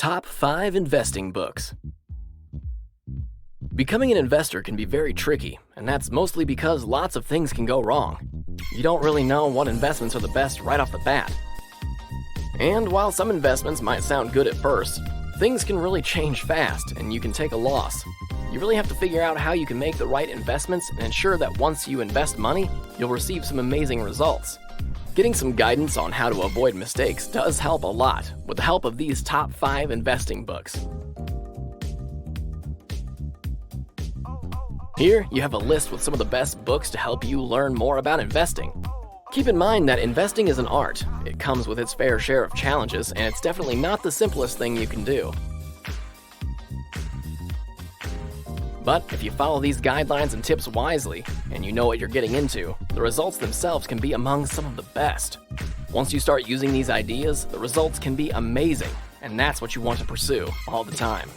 Top 5 Investing Books. Becoming an investor can be very tricky, and that's mostly because lots of things can go wrong. You don't really know what investments are the best right off the bat. And while some investments might sound good at first, things can really change fast and you can take a loss. You really have to figure out how you can make the right investments and ensure that once you invest money, you'll receive some amazing results. Getting some guidance on how to avoid mistakes does help a lot with the help of these top 5 investing books. Here, you have a list with some of the best books to help you learn more about investing. Keep in mind that investing is an art. It comes with its fair share of challenges, and it's definitely not the simplest thing you can do. But if you follow these guidelines and tips wisely, and you know what you're getting into, the results themselves can be among some of the best. Once you start using these ideas, the results can be amazing, and that's what you want to pursue all the time.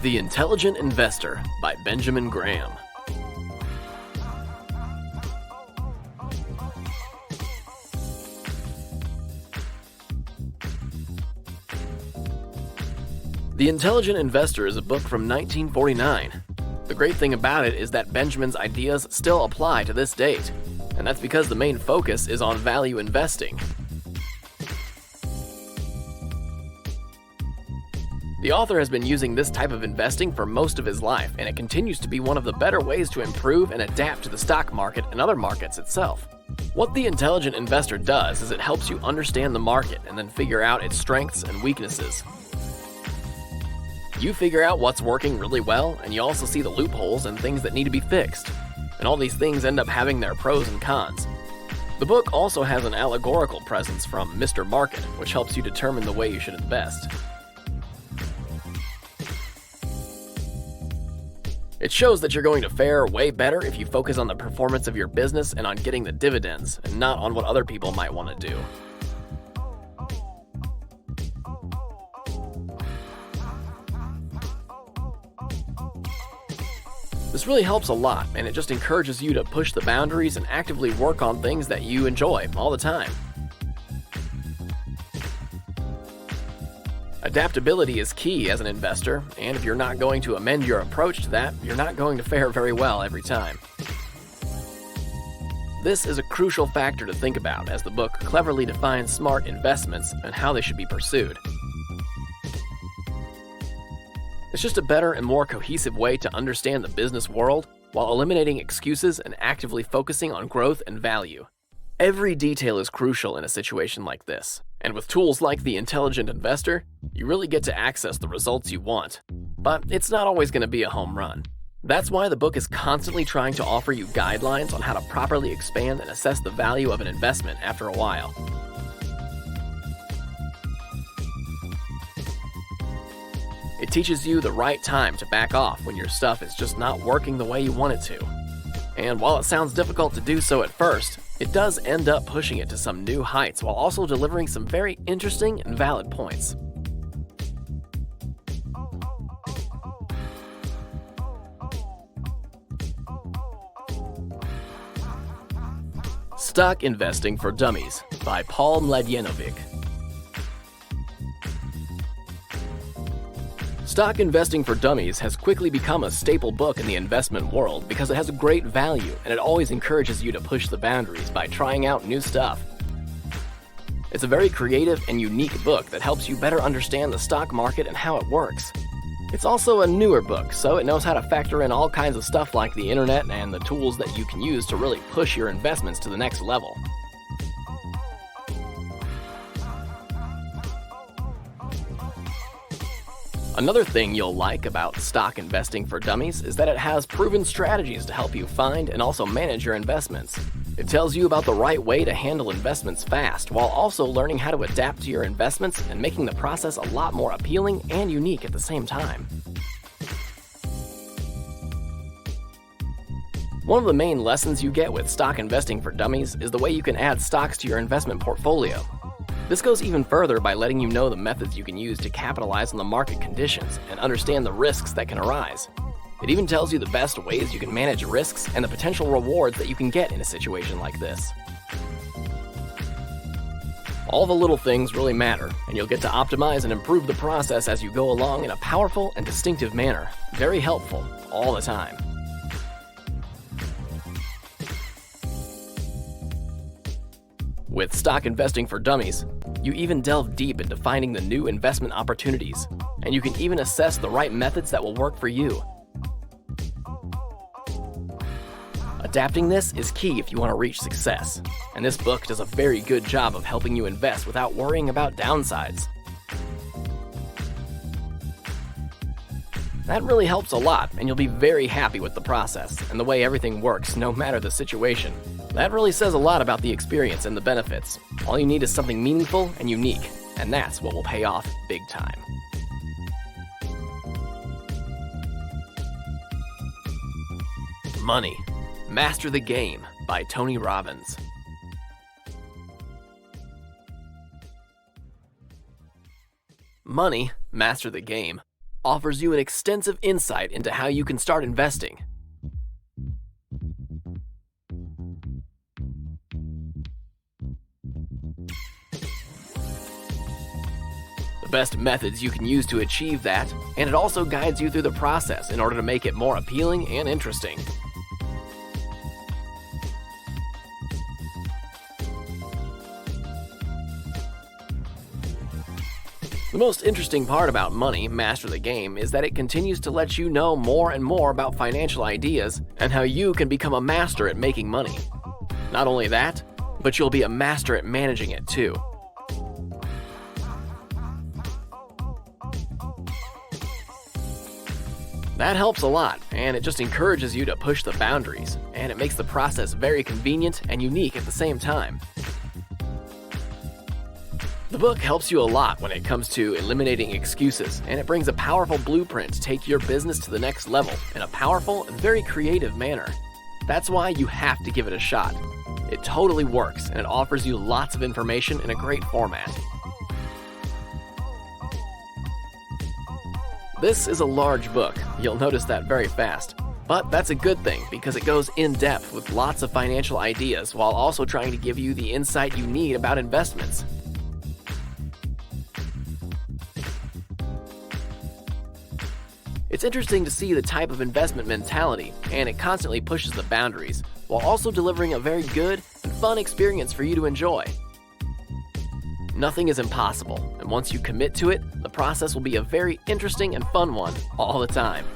The Intelligent Investor by Benjamin Graham. The Intelligent Investor is a book from 1949. The great thing about it is that Benjamin's ideas still apply to this date, and that's because the main focus is on value investing. The author has been using this type of investing for most of his life, and it continues to be one of the better ways to improve and adapt to the stock market and other markets itself. What the Intelligent Investor does is it helps you understand the market and then figure out its strengths and weaknesses. You figure out what's working really well, and you also see the loopholes and things that need to be fixed. And all these things end up having their pros and cons. The book also has an allegorical presence from Mr. Market, which helps you determine the way you should invest. It shows that you're going to fare way better if you focus on the performance of your business and on getting the dividends, and not on what other people might want to do. This really helps a lot, and it just encourages you to push the boundaries and actively work on things that you enjoy all the time. Adaptability is key as an investor, and if you're not going to amend your approach to that, you're not going to fare very well every time. This is a crucial factor to think about, as the book cleverly defines smart investments and how they should be pursued. It's just a better and more cohesive way to understand the business world while eliminating excuses and actively focusing on growth and value. Every detail is crucial in a situation like this, and with tools like the Intelligent Investor, you really get to access the results you want. But it's not always going to be a home run. That's why the book is constantly trying to offer you guidelines on how to properly expand and assess the value of an investment after a while. It teaches you the right time to back off when your stuff is just not working the way you want it to. And while it sounds difficult to do so at first, it does end up pushing it to some new heights while also delivering some very interesting and valid points. Stock Investing for Dummies by Paul Mladěnovic. Stock Investing for Dummies has quickly become a staple book in the investment world because it has a great value and it always encourages you to push the boundaries by trying out new stuff. It's a very creative and unique book that helps you better understand the stock market and how it works. It's also a newer book, so it knows how to factor in all kinds of stuff like the internet and the tools that you can use to really push your investments to the next level. Another thing you'll like about Stock Investing for Dummies is that it has proven strategies to help you find and also manage your investments. It tells you about the right way to handle investments fast, while also learning how to adapt to your investments and making the process a lot more appealing and unique at the same time. One of the main lessons you get with Stock Investing for Dummies is the way you can add stocks to your investment portfolio. This goes even further by letting you know the methods you can use to capitalize on the market conditions and understand the risks that can arise. It even tells you the best ways you can manage risks and the potential rewards that you can get in a situation like this. All the little things really matter, and you'll get to optimize and improve the process as you go along in a powerful and distinctive manner. Very helpful, all the time. With Stock Investing for Dummies, you even delve deep into finding the new investment opportunities, and you can even assess the right methods that will work for you. Adapting this is key if you want to reach success, and this book does a very good job of helping you invest without worrying about downsides. That really helps a lot, and you'll be very happy with the process and the way everything works, no matter the situation. That really says a lot about the experience and the benefits. All you need is something meaningful and unique, and that's what will pay off big time. Money. Master the Game by Tony Robbins. Money, Master the Game offers you an extensive insight into how you can start investing. The best methods you can use to achieve that, and it also guides you through the process in order to make it more appealing and interesting. The most interesting part about Money, Master the Game is that it continues to let you know more and more about financial ideas and how you can become a master at making money. Not only that, but you'll be a master at managing it too. That helps a lot, and it just encourages you to push the boundaries, and it makes the process very convenient and unique at the same time. The book helps you a lot when it comes to eliminating excuses, and it brings a powerful blueprint to take your business to the next level in a powerful and very creative manner. That's why you have to give it a shot. It totally works, and it offers you lots of information in a great format. This is a large book. You'll notice that very fast. But that's a good thing because it goes in depth with lots of financial ideas while also trying to give you the insight you need about investments. It's interesting to see the type of investment mentality, and it constantly pushes the boundaries, while also delivering a very good and fun experience for you to enjoy. Nothing is impossible, and once you commit to it, the process will be a very interesting and fun one all the time.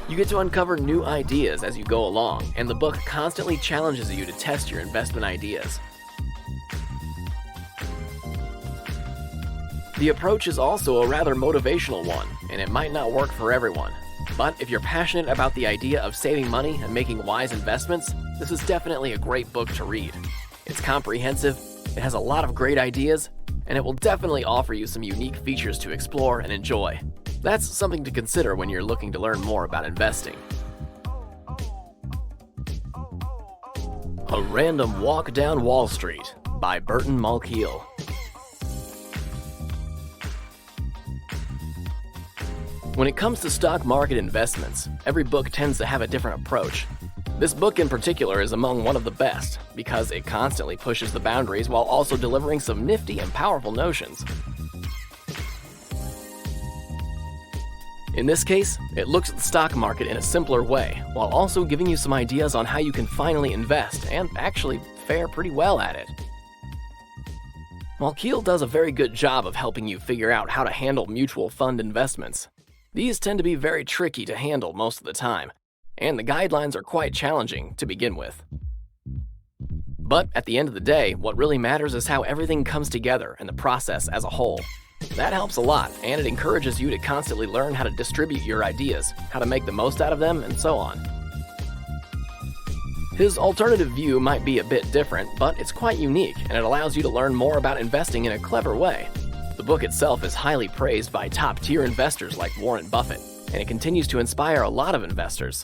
You get to uncover new ideas as you go along, and the book constantly challenges you to test your investment ideas. The approach is also a rather motivational one, and it might not work for everyone. But if you're passionate about the idea of saving money and making wise investments, this is definitely a great book to read. It's comprehensive, it has a lot of great ideas, and it will definitely offer you some unique features to explore and enjoy. That's something to consider when you're looking to learn more about investing. A Random Walk Down Wall Street by Burton Malkiel. When it comes to stock market investments, every book tends to have a different approach. This book in particular is among one of the best because it constantly pushes the boundaries while also delivering some nifty and powerful notions. In this case, it looks at the stock market in a simpler way while also giving you some ideas on how you can finally invest and actually fare pretty well at it. Malkiel does a very good job of helping you figure out how to handle mutual fund investments. These tend to be very tricky to handle most of the time, and the guidelines are quite challenging to begin with. But at the end of the day, what really matters is how everything comes together and the process as a whole. That helps a lot, and it encourages you to constantly learn how to distribute your ideas, how to make the most out of them, and so on. His alternative view might be a bit different, but it's quite unique, and it allows you to learn more about investing in a clever way. The book itself is highly praised by top-tier investors like Warren Buffett, and it continues to inspire a lot of investors.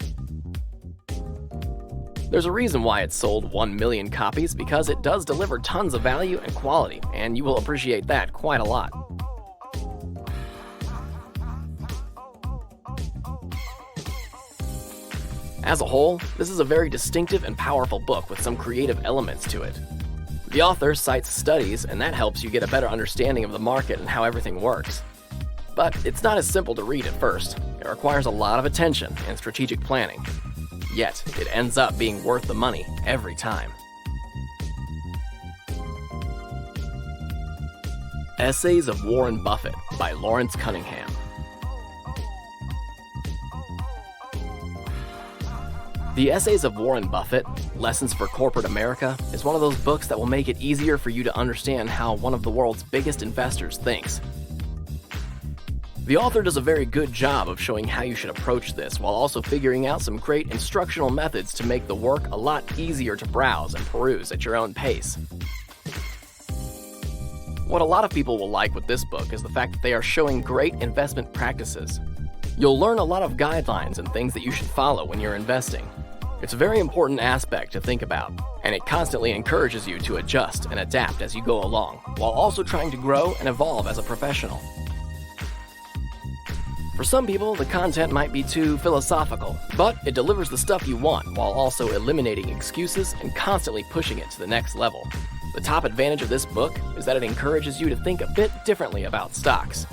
There's a reason why it's sold 1 million copies because it does deliver tons of value and quality, and you will appreciate that quite a lot. As a whole, this is a very distinctive and powerful book with some creative elements to it. The author cites studies, and that helps you get a better understanding of the market and how everything works. But it's not as simple to read at first. It requires a lot of attention and strategic planning. Yet, it ends up being worth the money every time. Essays of Warren Buffett by Lawrence Cunningham. The Essays of Warren Buffett, Lessons for Corporate America, is one of those books that will make it easier for you to understand how one of the world's biggest investors thinks. The author does a very good job of showing how you should approach this while also figuring out some great instructional methods to make the work a lot easier to browse and peruse at your own pace. What a lot of people will like with this book is the fact that they are showing great investment practices. You'll learn a lot of guidelines and things that you should follow when you're investing. It's a very important aspect to think about, and it constantly encourages you to adjust and adapt as you go along, while also trying to grow and evolve as a professional. For some people, the content might be too philosophical, but it delivers the stuff you want while also eliminating excuses and constantly pushing it to the next level. The top advantage of this book is that it encourages you to think a bit differently about stocks.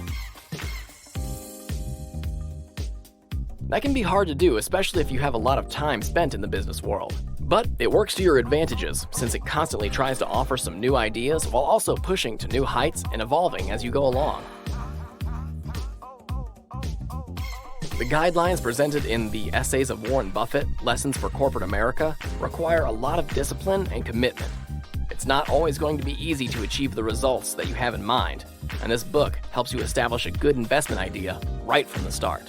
That can be hard to do, especially if you have a lot of time spent in the business world. But it works to your advantages, since it constantly tries to offer some new ideas while also pushing to new heights and evolving as you go along. The guidelines presented in the Essays of Warren Buffett, Lessons for Corporate America, require a lot of discipline and commitment. It's not always going to be easy to achieve the results that you have in mind, and this book helps you establish a good investment idea right from the start.